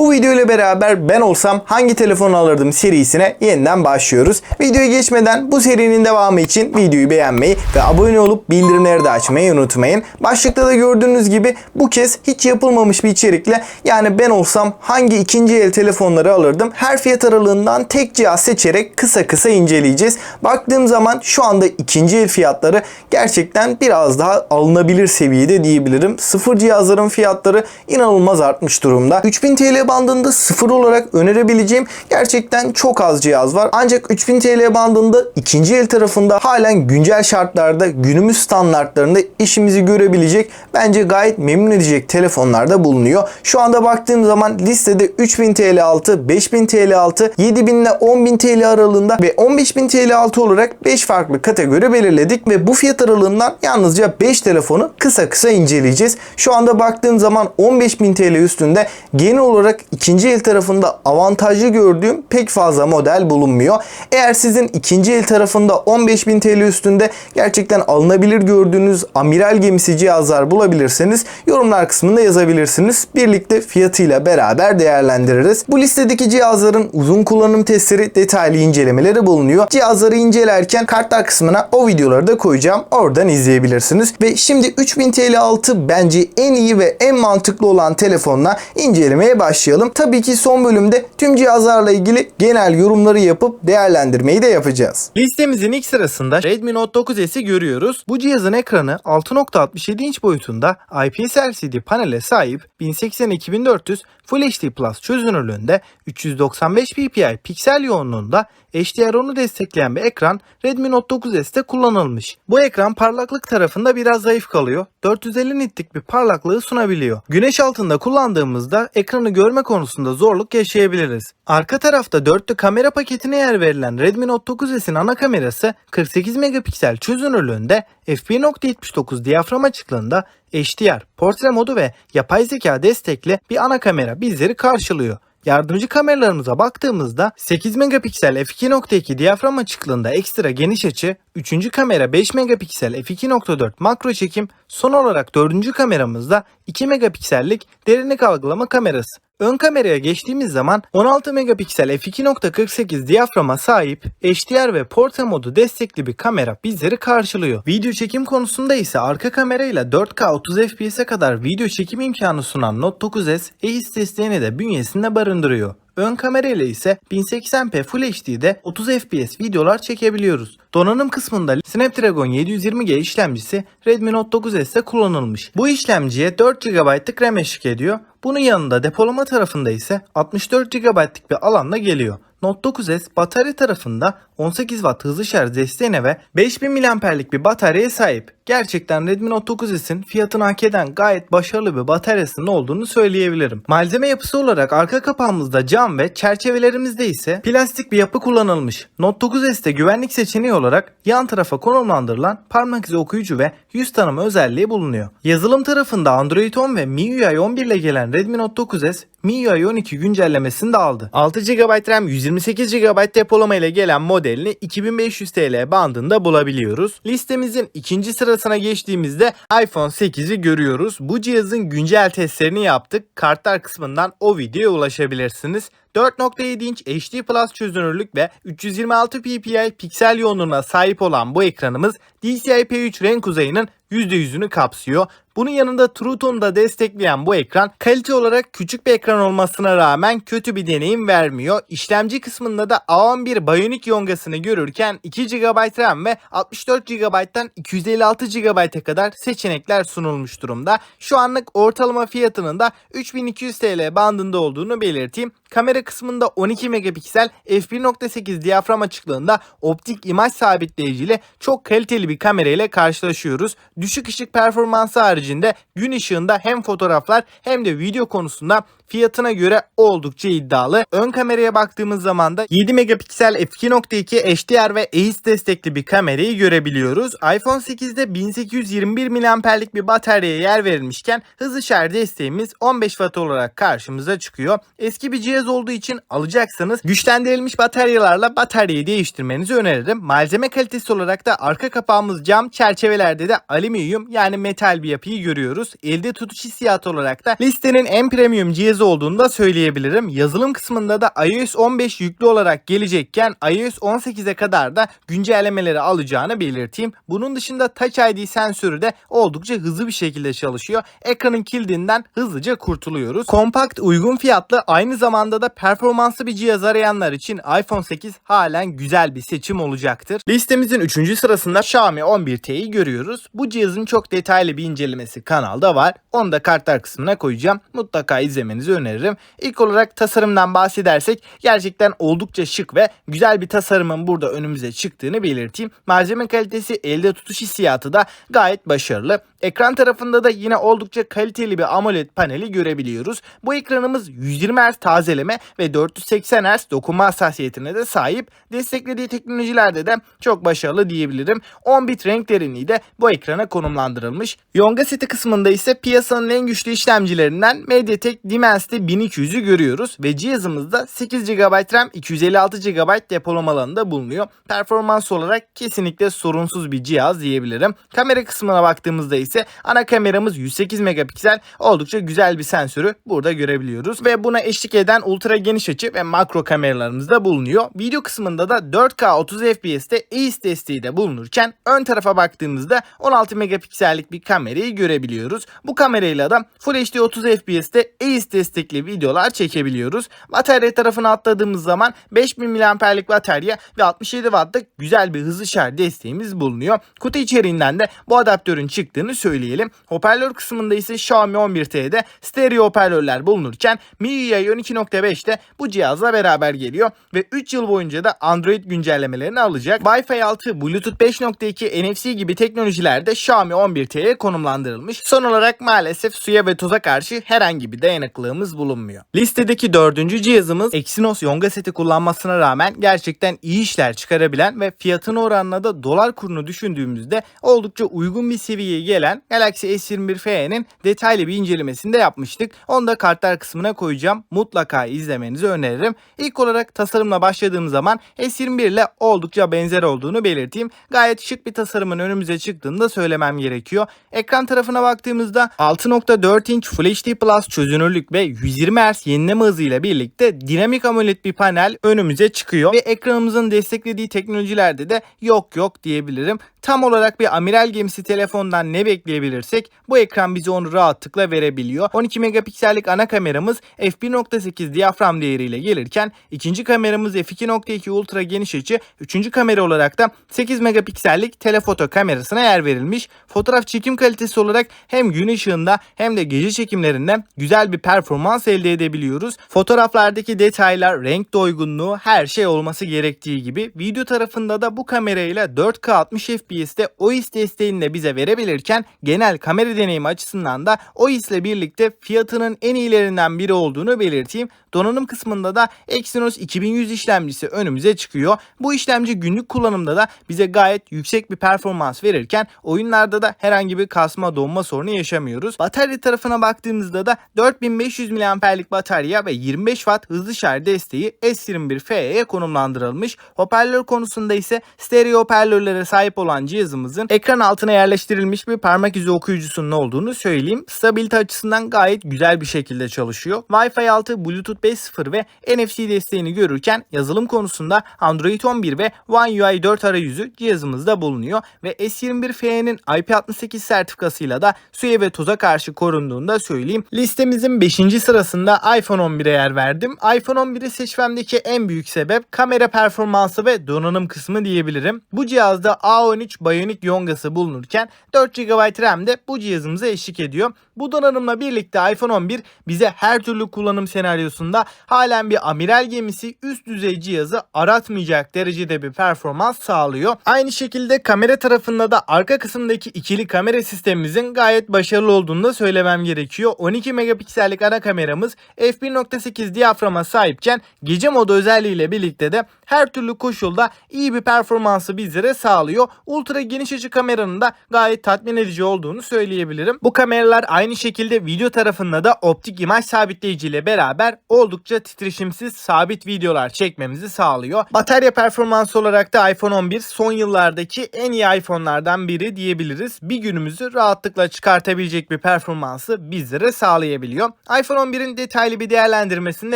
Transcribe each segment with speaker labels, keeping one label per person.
Speaker 1: Bu video ile beraber ben olsam hangi telefonu alırdım serisine yeniden başlıyoruz. Videoya geçmeden bu serinin devamı için videoyu beğenmeyi ve abone olup bildirimleri de açmayı unutmayın. Başlıkta da gördüğünüz gibi bu kez hiç yapılmamış bir içerikle, yani ben olsam hangi ikinci el telefonları alırdım, her fiyat aralığından tek cihaz seçerek kısa kısa inceleyeceğiz. Baktığım zaman şu anda ikinci el fiyatları gerçekten biraz daha alınabilir seviyede diyebilirim. Sıfır cihazların fiyatları inanılmaz artmış durumda. 3000 TL bandında sıfır olarak önerebileceğim gerçekten çok az cihaz var. Ancak 3000 TL bandında ikinci el tarafında halen güncel şartlarda günümüz standartlarında işimizi görebilecek, bence gayet memnun edecek telefonlar da bulunuyor. Şu anda baktığım zaman listede 3000 TL altı, 5000 TL altı, 7000 ile 10000 TL aralığında ve 15000 TL altı olarak 5 farklı kategori belirledik ve bu fiyat aralığından yalnızca 5 telefonu kısa kısa inceleyeceğiz. Şu anda baktığım zaman 15000 TL üstünde genel olarak ikinci el tarafında avantajlı gördüğüm pek fazla model bulunmuyor. Eğer sizin ikinci el tarafında 15000 TL üstünde gerçekten alınabilir gördüğünüz amiral gemisi cihazlar bulabilirseniz yorumlar kısmında yazabilirsiniz. Birlikte fiyatıyla beraber değerlendiririz. Bu listedeki cihazların uzun kullanım testleri, detaylı incelemeleri bulunuyor. Cihazları incelerken kartlar kısmına o videoları da koyacağım. Oradan izleyebilirsiniz. Ve şimdi 3000 TL altı bence en iyi ve en mantıklı olan telefonla incelemeye başlayalım. Tabii ki son bölümde tüm cihazlarla ilgili genel yorumları yapıp değerlendirmeyi de yapacağız. Listemizin ilk sırasında Redmi Note 9S'i görüyoruz. Bu cihazın ekranı 6.67 inç boyutunda IPS LCD panele sahip, 1080x2400 Full HD Plus çözünürlüğünde, 395 ppi piksel yoğunluğunda HDR10'u destekleyen bir ekran Redmi Note 9S'te kullanılmış. Bu ekran parlaklık tarafında biraz zayıf kalıyor. 450 nitlik bir parlaklığı sunabiliyor. Güneş altında kullandığımızda ekranı görme konusunda zorluk yaşayabiliriz. Arka tarafta dörtlü kamera paketine yer verilen Redmi Note 9S'in ana kamerası 48 megapiksel çözünürlüğünde, f1.79 diyafram açıklığında, HDR, portre modu ve yapay zeka destekli bir ana kamera bizleri karşılıyor. Yardımcı kameralarımıza baktığımızda 8 megapiksel f2.2 diyafram açıklığında ekstra geniş açı, 3. kamera 5 megapiksel f2.4 makro çekim, son olarak 4. kameramızda 2 megapiksellik derinlik algılama kamerası. Ön kameraya geçtiğimiz zaman 16 megapiksel f2.48 diyaframa sahip, HDR ve portre modu destekli bir kamera bizleri karşılıyor. Video çekim konusunda ise arka kamerayla 4K 30 FPS'e kadar video çekim imkanı sunan Note 9S, EIS desteğini de bünyesinde barındırıyor. Ön kamerayla ise 1080p Full HD'de 30 FPS videolar çekebiliyoruz. Donanım kısmında Snapdragon 720G işlemcisi Redmi Note 9S'te kullanılmış. Bu işlemciye 4 GB'lık RAM eşlik ediyor. Bunun yanında depolama tarafında ise 64 GB'lık bir alanla geliyor. Note 9S batarya tarafında 18 Watt hızlı şarj desteğine ve 5000 mAh'lik bir bataryaya sahip. Gerçekten Redmi Note 9S'in fiyatını hak eden gayet başarılı bir bataryasının olduğunu söyleyebilirim. Malzeme yapısı olarak arka kapağımızda cam ve çerçevelerimizde ise plastik bir yapı kullanılmış. Note 9S'te güvenlik seçeneği olarak yan tarafa konumlandırılan parmak izi okuyucu ve yüz tanıma özelliği bulunuyor. Yazılım tarafında Android 10 ve MIUI 11 ile gelen Redmi Note 9S MIUI 12 güncellemesini de aldı. 6 GB RAM, 128 GB depolama ile gelen modelini 2500 TL bandında bulabiliyoruz. Listemizin ikinci sırasına geçtiğimizde iPhone 8'i görüyoruz. Bu cihazın güncel testlerini yaptık. Kartlar kısmından o videoya ulaşabilirsiniz. 4.7 inç HD Plus çözünürlük ve 326 ppi piksel yoğunluğuna sahip olan bu ekranımız DCI-P3 renk uzayının %100'ünü kapsıyor. Bunun yanında True Tone'u da destekleyen bu ekran kalite olarak küçük bir ekran olmasına rağmen kötü bir deneyim vermiyor. İşlemci kısmında da A11 Bionic yongasını görürken 2 GB RAM ve 64 GB'dan 256 GB'a kadar seçenekler sunulmuş durumda. Şu anlık ortalama fiyatının da 3200 TL bandında olduğunu belirteyim. Kamera kısmında 12 megapiksel f1.8 diyafram açıklığında optik imaj sabitleyiciyle çok kaliteli bir kamera ile karşılaşıyoruz. Düşük ışık performansı haricinde gün ışığında hem fotoğraflar hem de video konusunda fiyatına göre oldukça iddialı. Ön kameraya baktığımız zaman da 7 megapiksel f2.2 HDR ve EIS destekli bir kamerayı görebiliyoruz. iPhone 8'de 1821 mAh'lik bir bataryaya yer verilmişken hızlı şarj desteğimiz 15 Watt olarak karşımıza çıkıyor. Eski bir cihaz cihaz olduğu için alacaksanız güçlendirilmiş bataryalarla bataryayı değiştirmenizi öneririm. Malzeme kalitesi olarak da arka kapağımız cam, çerçevelerde de alüminyum yani metal bir yapıyı görüyoruz. Elde tutuş hissiyatı olarak da listenin en premium cihazı olduğunu da söyleyebilirim. Yazılım kısmında da iOS 15 yüklü olarak gelecekken iOS 18'e kadar da güncellemeleri alacağını belirteyim. Bunun dışında Touch ID sensörü de oldukça hızlı bir şekilde çalışıyor. Ekranın kildinden hızlıca kurtuluyoruz. Kompakt, uygun fiyatlı, aynı zamanda da performanslı bir cihaz arayanlar için iPhone 8 halen güzel bir seçim olacaktır. Listemizin 3. sırasında Xiaomi 11T'yi görüyoruz. Bu cihazın çok detaylı bir incelemesi kanalda var. Onu da kartlar kısmına koyacağım. Mutlaka izlemenizi öneririm. İlk olarak tasarımdan bahsedersek gerçekten oldukça şık ve güzel bir tasarımın burada önümüze çıktığını belirteyim. Malzeme kalitesi, elde tutuş hissiyatı da gayet başarılı. Ekran tarafında da yine oldukça kaliteli bir AMOLED paneli görebiliyoruz. Bu ekranımız 120 Hz tazeleme ve 480 Hz dokunma hassasiyetine de sahip. Desteklediği teknolojilerde de çok başarılı diyebilirim. 10 bit renk derinliği de bu ekrana konumlandırılmış. Yonga seti kısmında ise piyasanın en güçlü işlemcilerinden MediaTek Dimensity 1200'ü görüyoruz ve cihazımızda 8 GB RAM, 256 GB depolama alanında bulunuyor. Performans olarak kesinlikle sorunsuz bir cihaz diyebilirim. Kamera kısmına baktığımızda ise ana kameramız 108 megapiksel, oldukça güzel bir sensörü burada görebiliyoruz ve buna eşlik eden ultra geniş açı ve makro kameralarımız da bulunuyor. Video kısmında da 4K 30 FPS'te EIS desteği de bulunurken ön tarafa baktığımızda 16 megapiksellik bir kamerayı görebiliyoruz. Bu kamerayla da Full HD 30 FPS'te EIS destekli videolar çekebiliyoruz. Batarya tarafına atladığımız zaman 5000 mAh'lik batarya ve 67 Watt'lık güzel bir hızlı şarj desteğimiz bulunuyor. Kutu içeriğinden de bu adaptörün çıktığını söyleyelim. Hoparlör kısmında ise Xiaomi 11T'de stereo hoparlörler bulunurken MIUI 12.5'te bu cihazla beraber geliyor ve 3 yıl boyunca da Android güncellemelerini alacak. Wi-Fi 6, Bluetooth 5.2, NFC gibi teknolojiler de Xiaomi 11T'ye konumlandırılmış. Son olarak maalesef suya ve toza karşı herhangi bir dayanıklılığımız bulunmuyor. Listedeki 4. cihazımız Exynos Yonga seti kullanmasına rağmen gerçekten iyi işler çıkarabilen ve fiyatına oranla da dolar kurunu düşündüğümüzde oldukça uygun bir seviyeye gelen Galaxy S21 FE'nin detaylı bir incelemesini de yapmıştık. Onu da kartlar kısmına koyacağım. Mutlaka izlemenizi öneririm. İlk olarak tasarımla başladığım zaman S21 ile oldukça benzer olduğunu belirteyim. Gayet şık bir tasarımın önümüze çıktığını da söylemem gerekiyor. Ekran tarafına baktığımızda 6.4 inç Full HD Plus çözünürlük ve 120 Hz yenileme hızıyla birlikte dinamik AMOLED bir panel önümüze çıkıyor ve ekranımızın desteklediği teknolojilerde de yok diyebilirim. Tam olarak bir amiral gemisi telefondan ne bekleyebilirsek bu ekran bize onu rahatlıkla verebiliyor. 12 megapiksellik ana kameramız f1.8 diyafram değeriyle gelirken ikinci kameramız f2.2 ultra geniş açı, üçüncü kamera olarak da 8 megapiksellik telefoto kamerasına yer verilmiş. Fotoğraf çekim kalitesi olarak hem gün ışığında hem de gece çekimlerinde güzel bir performans elde edebiliyoruz. Fotoğraflardaki detaylar, renk doygunluğu, her şey olması gerektiği gibi video tarafında da bu kamerayla 4K 60 FPS'te OIS desteğini de bize verebilirken genel kamera deneyimi açısından da OIS ile birlikte fiyatının en iyilerinden biri olduğunu belirteyim. Donanım kısmında da Exynos 2100 işlemcisi önümüze çıkıyor. Bu işlemci günlük kullanımda da bize gayet yüksek bir performans verirken oyunlarda da herhangi bir kasma donma sorunu yaşamıyoruz. Batarya tarafına baktığımızda da 4500 mAh'lik batarya ve 25 Watt hızlı şarj desteği S21 FE'ye konumlandırılmış. Hoparlör konusunda ise stereo hoparlörlere sahip olan cihazımızın ekran altına yerleştirilmiş bir parmak izi okuyucusunun olduğunu söyleyeyim. Stabilite açısından gayet güzel bir şekilde çalışıyor. Wi-Fi 6, Bluetooth 5.0 ve NFC desteğini görürken yazılım konusunda Android 11 ve One UI 4 arayüzü cihazımızda bulunuyor ve S21 FE'nin IP68 sertifikasıyla da suya ve toza karşı korunduğunu da söyleyeyim. Listemizin 5. sırasında iPhone 11'e yer verdim. iPhone 11'i seçmemdeki en büyük sebep kamera performansı ve donanım kısmı diyebilirim. Bu cihazda A13 Bionic Yonga'sı bulunurken 4 GB RAM de bu cihazımıza eşlik ediyor. Bu donanımla birlikte iPhone 11 bize her türlü kullanım senaryosunda halen bir amiral gemisi üst düzey cihazı aratmayacak derecede bir performans sağlıyor. Aynı şekilde kamera tarafında da arka kısımdaki ikili kamera sistemimizin gayet başarılı olduğunu da söylemem gerekiyor. 12 megapiksellik ana kameramız f1.8 diyaframa sahipken gece modu özelliğiyle birlikte de her türlü koşulda iyi bir performansı bizlere sağlıyor. ultra geniş açı kameranın da gayet tatmin edici olduğunu söyleyebilirim. Bu kameralar aynı şekilde video tarafında da optik imaj sabitleyici ile beraber oldukça titreşimsiz sabit videolar çekmemizi sağlıyor. Batarya performansı olarak da iPhone 11 son yıllardaki en iyi iPhone'lardan biri diyebiliriz. Bir günümüzü rahatlıkla çıkartabilecek bir performansı bizlere sağlayabiliyor. iPhone 11'in detaylı bir değerlendirmesini de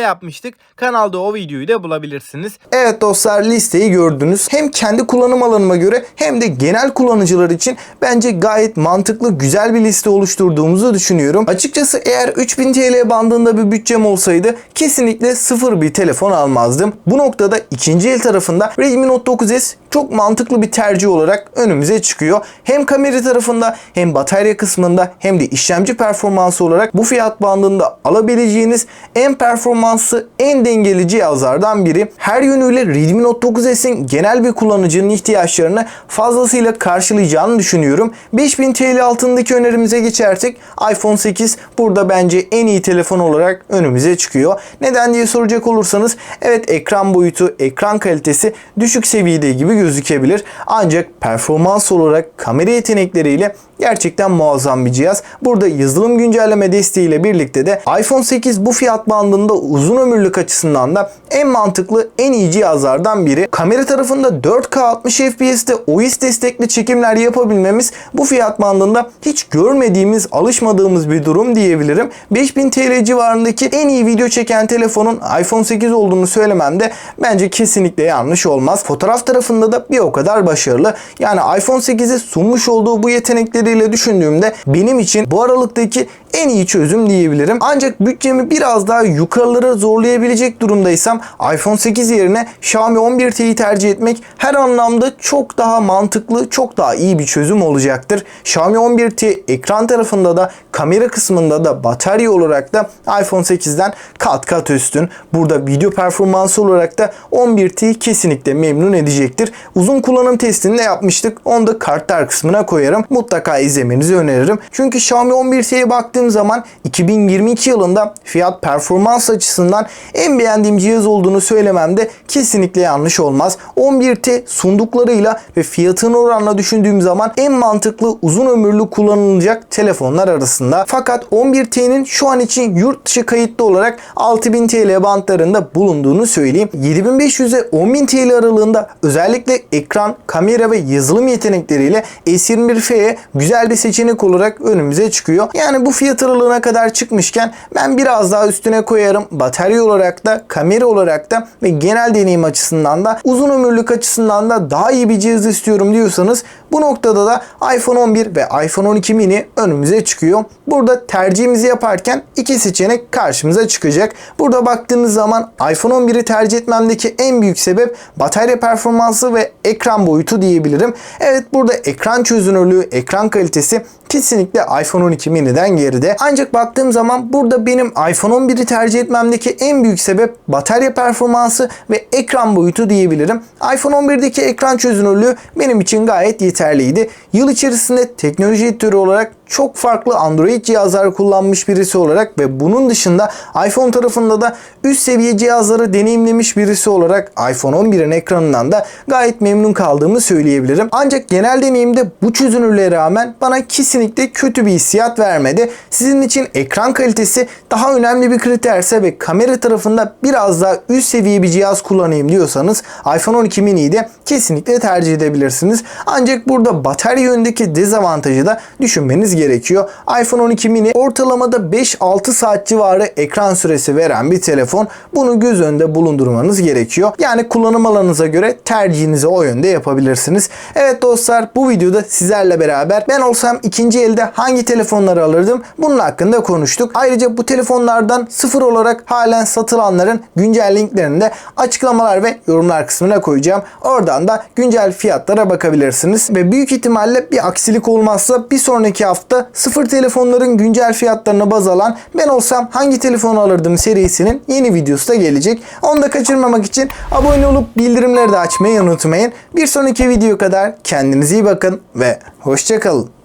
Speaker 1: yapmıştık. Kanalda o videoyu da bulabilirsiniz. Evet dostlar, listeyi gördünüz. Hem kendi kullanım alanıma göre hem de genel kullanıcılar için bence gayet mantıklı, güzel bir liste oluşturduğumuzu düşünüyorum. Açıkçası eğer 3000 TL bandında bir bütçem olsaydı kesinlikle sıfır bir telefon almazdım. Bu noktada ikinci el tarafında Redmi Note 9S çok mantıklı bir tercih olarak önümüze çıkıyor. Hem kamera tarafında hem batarya kısmında hem de işlemci performansı olarak bu fiyat bandında alabileceğiniz en performanslı, en dengeli cihazlardan biri. Her yönüyle Redmi Note 9S'in genel bir kullanıcının ihtiyaçlarını fazlasıyla karşılayacağını düşünüyorum. 5000 TL altındaki önerimize geçersek iPhone 8 burada bence en iyi telefon olarak önümüze çıkıyor. Neden diye soracak olursanız, evet, ekran boyutu, ekran kalitesi düşük seviyede gibi gözükebilir. Ancak performans olarak kamera yetenekleriyle gerçekten muazzam bir cihaz. Burada yazılım güncelleme desteğiyle birlikte de iPhone 8 bu fiyat bandında uzun ömürlük açısından da en mantıklı, en iyi cihazlardan biri. Kamera tarafında 4K 60 FPS'te OIS destekli çekimler yapabilmemiz bu fiyat bandında hiç görmediğimiz, alışmadığımız bir durum diyebilirim. 5000 TL civarındaki en iyi video çeken telefonun iPhone 8 olduğunu söylemem de bence kesinlikle yanlış olmaz. Fotoğraf tarafında da bir o kadar başarılı. Yani iPhone 8'e sunmuş olduğu bu yetenekleriyle düşündüğümde benim için bu aralıktaki en iyi çözüm diyebilirim. Ancak bütçemi biraz daha yukarılara zorlayabilecek durumdaysam iPhone 8 yerine Xiaomi 11T'yi tercih etmek her anlamda çok daha mantıklı, çok daha iyi bir çözüm olacaktır. Xiaomi 11T ekran tarafında da, kamera kısmında da, batarya olarak da iPhone 8'den kat kat üstün. Burada video performansı olarak da 11T kesinlikle memnun edecektir. Uzun kullanım testini de yapmıştık. Onu da kartlar kısmına koyarım. Mutlaka izlemenizi öneririm. Çünkü Xiaomi 11T'ye baktığım zaman 2022 yılında fiyat performans açısından en beğendiğim cihaz olduğunu söylememde kesinlikle yanlış olmaz. 11T sunduklarıyla ve fiyatını oranla düşündüğüm zaman en mantıklı, uzun ömürlü kullanılacak telefonlar arasında. Fakat 11T'nin şu an için yurt dışı kayıtlı olarak 6000 TL bantlarında bulunduğunu söyleyeyim. 7500'e 10.000 TL aralığında özellikle ekran, kamera ve yazılım yetenekleriyle S21F'ye güzel bir seçenek olarak önümüze çıkıyor. Yani bu fiyat aralığına kadar çıkmışken ben biraz daha üstüne koyarım. Batarya olarak da, kamera olarak da ve genel deneyim açısından da, uzun ömürlük açısından da daha iyi bir cihaz istiyorum diyorsanız bu noktada da iPhone 11 ve iPhone 12 mini önümüze çıkıyor. Burada tercihimizi yaparken iki seçenek karşımıza çıkacak. Burada baktığınız zaman iPhone 11'i tercih etmemdeki en büyük sebep batarya performansı ve ekran boyutu diyebilirim. Evet, burada ekran çözünürlüğü, ekran kalitesi kesinlikle iPhone 12 mini'den geride. Ancak baktığım zaman burada benim iPhone 11'i tercih etmemdeki en büyük sebep batarya performansı ve ekran boyutu diyebilirim. iPhone 11'deki ekran çözünürlüğü benim için gayet yeterliydi. Yıl içerisinde teknoloji editörü olarak çok farklı Android cihazlar kullanmış birisi olarak ve bunun dışında iPhone tarafında da üst seviye cihazları deneyimlemiş birisi olarak iPhone 11'in ekranından da gayet memnun kaldığımı söyleyebilirim. Ancak genel deneyimde bu çözünürlüğe rağmen bana kesinlikle kötü bir hissiyat vermedi. Sizin için ekran kalitesi daha önemli bir kriterse ve kamera tarafında biraz daha üst seviye bir cihaz kullanayım diyorsanız iPhone 12 mini'yi de kesinlikle tercih edebilirsiniz. Ancak burada batarya yönündeki dezavantajı da düşünmeniz gerekiyor. iPhone 12 mini ortalamada 5-6 saat civarı ekran süresi veren bir telefon. Bunu göz önünde bulundurmanız gerekiyor. Yani kullanım alanınıza göre tercihinizi o yönde yapabilirsiniz. Evet dostlar, bu videoda sizlerle beraber ben olsam ikinci elde hangi telefonları alırdım bunun hakkında konuştuk. Ayrıca bu telefonlardan sıfır olarak halen satılanların güncel linklerini de açıklamalar ve yorumlar kısmına koyacağım. Oradan da güncel fiyatlara bakabilirsiniz. Ve büyük ihtimalle bir aksilik olmazsa bir sonraki hafta sıfır telefonların güncel fiyatlarını baz alan ben olsam hangi telefonu alırdım serisinin yeni videosu da gelecek. Onu da kaçırmamak için abone olup bildirimleri de açmayı unutmayın. Bir sonraki video kadar kendinize iyi bakın ve hoşça kalın.